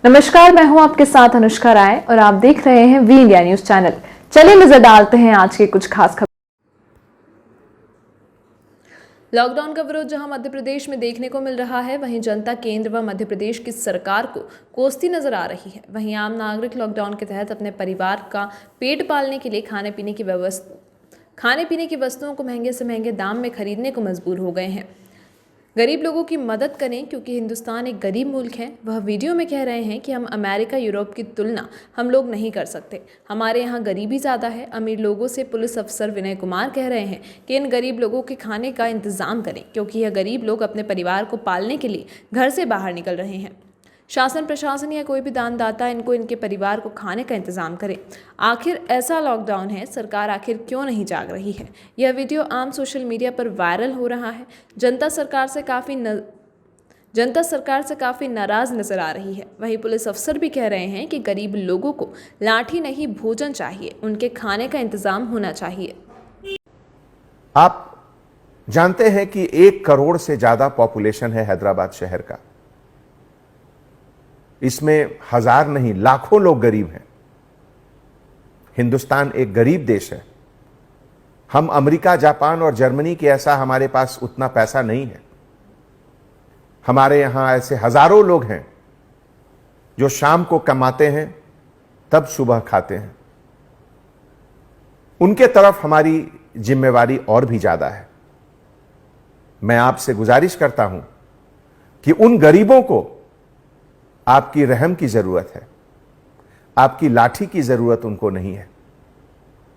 नमस्कार, मैं हूं आपके साथ अनुष्का राय और आप देख रहे हैं वी इंडिया न्यूज चैनल। चलिए नजर डालते हैं आज के कुछ खास खबर। लॉकडाउन का विरोध जहां मध्य प्रदेश में देखने को मिल रहा है, वहीं जनता केंद्र व मध्य प्रदेश की सरकार को कोसती नजर आ रही है। वहीं आम नागरिक लॉकडाउन के तहत अपने परिवार का पेट पालने के लिए खाने पीने की वस्तुओं को महंगे से महंगे दाम में खरीदने को मजबूर हो गए हैं। गरीब लोगों की मदद करें क्योंकि हिंदुस्तान एक गरीब मुल्क है। वह वीडियो में कह रहे हैं कि हम अमेरिका यूरोप की तुलना हम लोग नहीं कर सकते, हमारे यहाँ गरीबी ज़्यादा है। अमीर लोगों से पुलिस अफसर विनय कुमार कह रहे हैं कि इन गरीब लोगों के खाने का इंतज़ाम करें क्योंकि यह गरीब लोग अपने परिवार को पालने के लिए घर से बाहर निकल रहे हैं। शासन प्रशासन या कोई भी दानदाता इनको इनके परिवार को खाने का इंतजाम करे। आखिर ऐसा लॉकडाउन है, सरकार आखिर क्यों नहीं जाग रही है? यह वीडियो आम सोशल मीडिया पर वायरल हो रहा है। जनता सरकार से काफ़ी नाराज नजर आ रही है। वहीं पुलिस अफसर भी कह रहे हैं कि गरीब लोगों को लाठी नहीं भोजन चाहिए, उनके खाने का इंतजाम होना चाहिए। आप जानते हैं कि 1 करोड़ से ज्यादा पॉपुलेशन है हैदराबाद शहर का। इसमें हजार नहीं लाखों लोग गरीब हैं। हिंदुस्तान एक गरीब देश है। हम अमेरिका, जापान और जर्मनी के ऐसा हमारे पास उतना पैसा नहीं है। हमारे यहां ऐसे हजारों लोग हैं जो शाम को कमाते हैं तब सुबह खाते हैं। उनके तरफ हमारी जिम्मेवारी और भी ज्यादा है। मैं आपसे गुजारिश करता हूं कि उन गरीबों को आपकी रहम की जरूरत है, आपकी लाठी की जरूरत उनको नहीं है।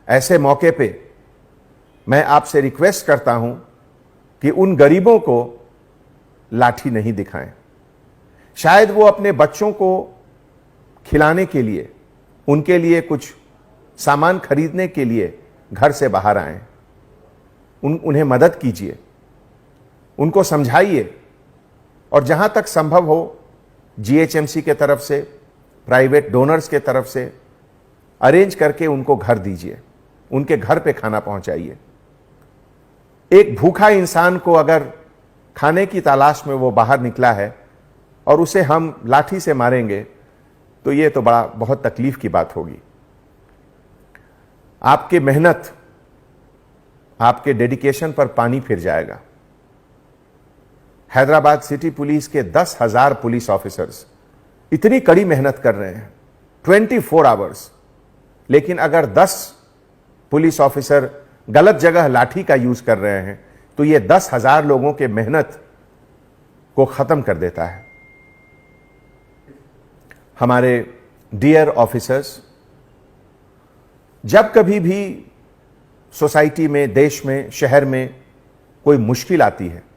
ऐसे मौके पे मैं आपसे रिक्वेस्ट करता हूं कि उन गरीबों को लाठी नहीं दिखाएं। शायद वो अपने बच्चों को खिलाने के लिए, उनके लिए कुछ सामान खरीदने के लिए घर से बाहर आए। उन्हें मदद कीजिए, उनको समझाइए और जहां तक संभव हो जीएचएमसी के तरफ से, प्राइवेट डोनर्स के तरफ से अरेंज करके उनको घर दीजिए, उनके घर पे खाना पहुंचाइए। एक भूखा इंसान को अगर खाने की तलाश में वो बाहर निकला है और उसे हम लाठी से मारेंगे तो ये तो बहुत तकलीफ की बात होगी। आपके मेहनत, आपके डेडिकेशन पर पानी फिर जाएगा। हैदराबाद सिटी पुलिस के 10,000 पुलिस ऑफिसर्स इतनी कड़ी मेहनत कर रहे हैं 24 आवर्स, लेकिन अगर 10 पुलिस ऑफिसर गलत जगह लाठी का यूज कर रहे हैं तो ये 10,000 लोगों के मेहनत को खत्म कर देता है। हमारे डियर ऑफिसर्स, जब कभी भी सोसाइटी में, देश में, शहर में कोई मुश्किल आती है,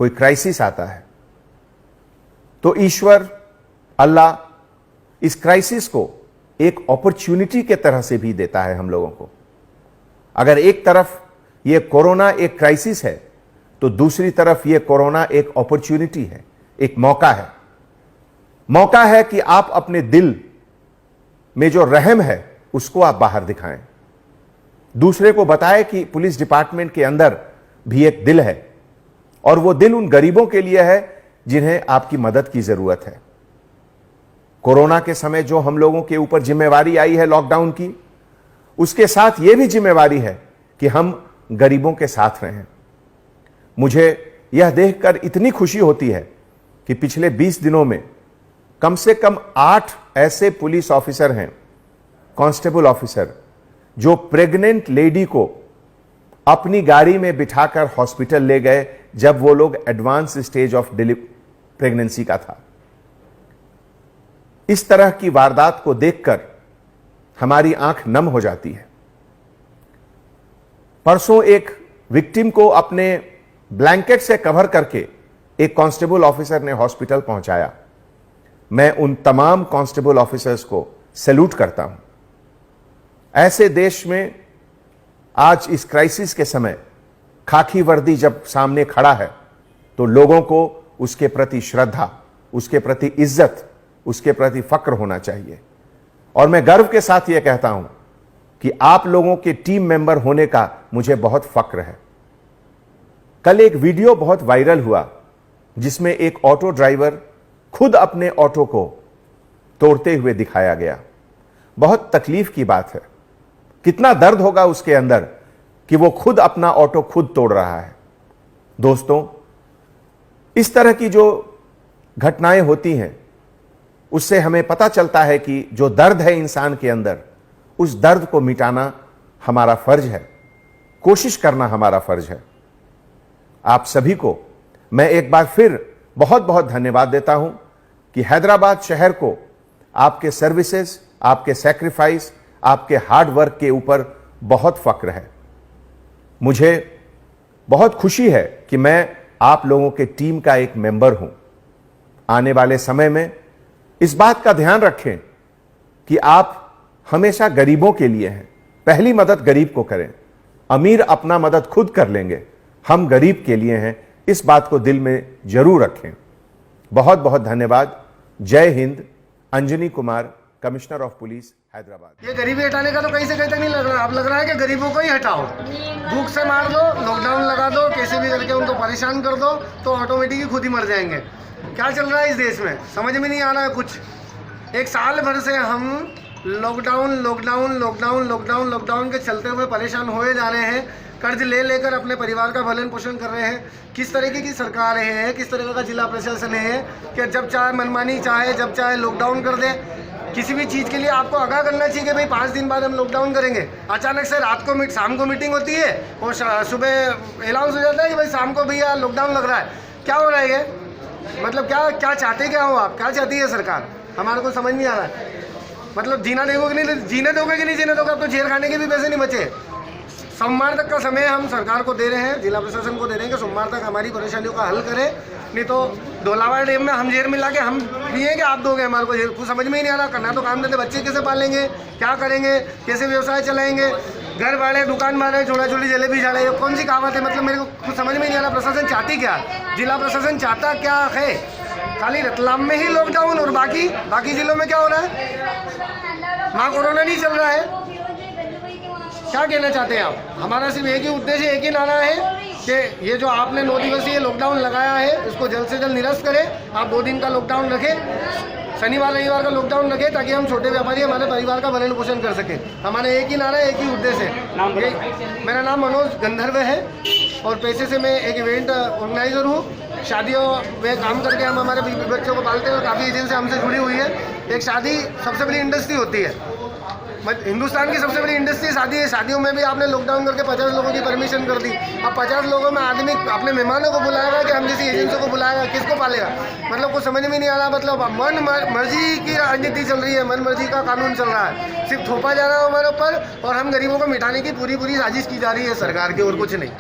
कोई क्राइसिस आता है, तो ईश्वर, अल्लाह इस क्राइसिस को एक अपॉर्चुनिटी के तरह से भी देता है हम लोगों को। अगर एक तरफ ये कोरोना एक क्राइसिस है तो दूसरी तरफ ये कोरोना एक अपॉर्चुनिटी है, एक मौका है। मौका है कि आप अपने दिल में जो रहम है उसको आप बाहर दिखाएं, दूसरे को बताएं कि पुलिस डिपार्टमेंट के अंदर भी एक दिल है और वो दिल उन गरीबों के लिए है जिन्हें आपकी मदद की जरूरत है। कोरोना के समय जो हम लोगों के ऊपर जिम्मेवारी आई है लॉकडाउन की, उसके साथ यह भी जिम्मेवारी है कि हम गरीबों के साथ रहें। मुझे यह देखकर इतनी खुशी होती है कि पिछले 20 दिनों में कम से कम 8 ऐसे पुलिस ऑफिसर हैं, कांस्टेबल ऑफिसर, जो प्रेग्नेंट लेडी को अपनी गाड़ी में बिठाकर हॉस्पिटल ले गए जब वो लोग एडवांस स्टेज ऑफ प्रेगनेंसी का था। इस तरह की वारदात को देखकर हमारी आंख नम हो जाती है। परसों एक विक्टिम को अपने ब्लैंकेट से कवर करके एक कांस्टेबल ऑफिसर ने हॉस्पिटल पहुंचाया। मैं उन तमाम कांस्टेबल ऑफिसर्स को सैल्यूट करता हूं। ऐसे देश में आज इस क्राइसिस के समय खाकी वर्दी जब सामने खड़ा है तो लोगों को उसके प्रति श्रद्धा, उसके प्रति इज्जत, उसके प्रति फक्र होना चाहिए। और मैं गर्व के साथ यह कहता हूं कि आप लोगों के टीम मेंबर होने का मुझे बहुत फक्र है। कल एक वीडियो बहुत वायरल हुआ जिसमें एक ऑटो ड्राइवर खुद अपने ऑटो को तोड़ते हुए दिखाया गया। बहुत तकलीफ की बात है। कितना दर्द होगा उसके अंदर कि वो खुद अपना ऑटो खुद तोड़ रहा है। दोस्तों, इस तरह की जो घटनाएं होती हैं उससे हमें पता चलता है कि जो दर्द है इंसान के अंदर, उस दर्द को मिटाना हमारा फर्ज है, कोशिश करना हमारा फर्ज है। आप सभी को मैं एक बार फिर बहुत बहुत धन्यवाद देता हूं कि हैदराबाद शहर को आपके सर्विसेज, आपके सैक्रिफाइस, आपके हार्ड वर्क के ऊपर बहुत फक्र है। मुझे बहुत खुशी है कि मैं आप लोगों के टीम का एक मेंबर हूं। आने वाले समय में इस बात का ध्यान रखें कि आप हमेशा गरीबों के लिए हैं। पहली मदद गरीब को करें। अमीर अपना मदद खुद कर लेंगे, हम गरीब के लिए हैं। इस बात को दिल में जरूर रखें। बहुत बहुत धन्यवाद। जय Hind. Anjani Kumar, commissioner of police, Hyderabad. ये गरीबी हटाने का तो कहीं से कहीं तक नहीं लग रहा। अब लग रहा है कि गरीबों को ही हटाओ, भूख से मार दो, लॉकडाउन लगा दो, कैसे भी करके उनको परेशान कर दो तो ऑटोमेटिक ही खुद ही मर जाएंगे। क्या चल रहा है इस देश में समझ में नहीं आ रहा है कुछ। एक साल भर से हम lockdown lockdown lockdown lockdown lockdown के चलते हुए परेशान होए जा रहे हैं। कर्ज ले लेकर अपने परिवार का भरण पोषण कर रहे हैं। किस तरीके की सरकार है, किस तरह का जिला प्रशासन है कि जब चाहे मनमानी चाहे जब चाहे लॉकडाउन कर दे। किसी भी चीज़ के लिए आपको आगाह करना चाहिए कि भाई 5 दिन बाद हम लॉकडाउन करेंगे। अचानक से शाम को मीटिंग होती है और सुबह अनाउंस हो जाता है कि भाई शाम को भैया लॉकडाउन लग रहा है। क्या हो रहा है ये? मतलब क्या चाहते क्या हो आप? क्या चाहती है सरकार? हमारे को समझ नहीं आ रहा है। मतलब जीना दोगे कि नहीं, जीने दोगे कि नहीं जीने दोगे? अब तो जेल खाने के भी पैसे नहीं बचे। सोमवार तक का समय हम सरकार को दे रहे हैं, जिला प्रशासन को दे रहे हैं कि सोमवार तक हमारी परेशानियों का हल करें। नहीं तो धोलावाड़ डैम में हम जेल मिला के हम पिए कि आप दोगे हमारे को जेल? कुछ समझ में ही नहीं आ रहा। करना तो काम देते, बच्चे कैसे पालेंगे, क्या करेंगे, कैसे व्यवसाय चलाएंगे? घर वाले, दुकान वाले, छोटा छोटी जलेबी झाड़े, ये कौन सी कहावत है? मतलब मेरे को कुछ समझ में नहीं आ रहा। प्रशासन चाहती क्या? जिला प्रशासन चाहता क्या है? खाली रतलाम में ही लॉकडाउन और बाकी जिलों में क्या हो रहा है? वहाँ कोरोना नहीं चल रहा है। क्या कहना चाहते हैं आप? हमारा सिर्फ एक ही उद्देश्य, एक ही नारा है कि ये जो आपने 9 दिवसीय लॉकडाउन लगाया है इसको जल्द से जल्द निरस्त करें। आप 2 दिन का लॉकडाउन रखें, शनिवार रविवार का लॉकडाउन रखें, ताकि हम छोटे व्यापारी हमारे परिवार का भरण पोषण कर सकें। हमारा एक ही नारा है, एक ही उद्देश्य है। मेरा नाम मनोज गंधर्व है और पैसे से मैं एक इवेंट ऑर्गेनाइजर हूँ। शादियों में काम करके हम हमारे बच्चों को पालते हैं और काफ़ी एजेंसी हमसे जुड़ी हुई है। एक शादी सबसे बड़ी इंडस्ट्री होती है, हिंदुस्तान की सबसे बड़ी इंडस्ट्री शादी है। शादियों में भी आपने लॉकडाउन करके 50 लोगों की परमिशन कर दी। अब 50 लोगों में आदमी अपने मेहमानों को बुलाएगा कि हम किसी एजेंसियों को बुलाएगा? किसको पालेगा? मतलब कुछ समझ में नहीं आ रहा। मतलब मन मर्जी की राजनीति चल रही है, मन मर्जी का कानून चल रहा है। सिर्फ थोपा जा रहा है हमारे ऊपर और हम गरीबों को मिटाने की पूरी साजिश की जा रही है सरकार की, और कुछ नहीं।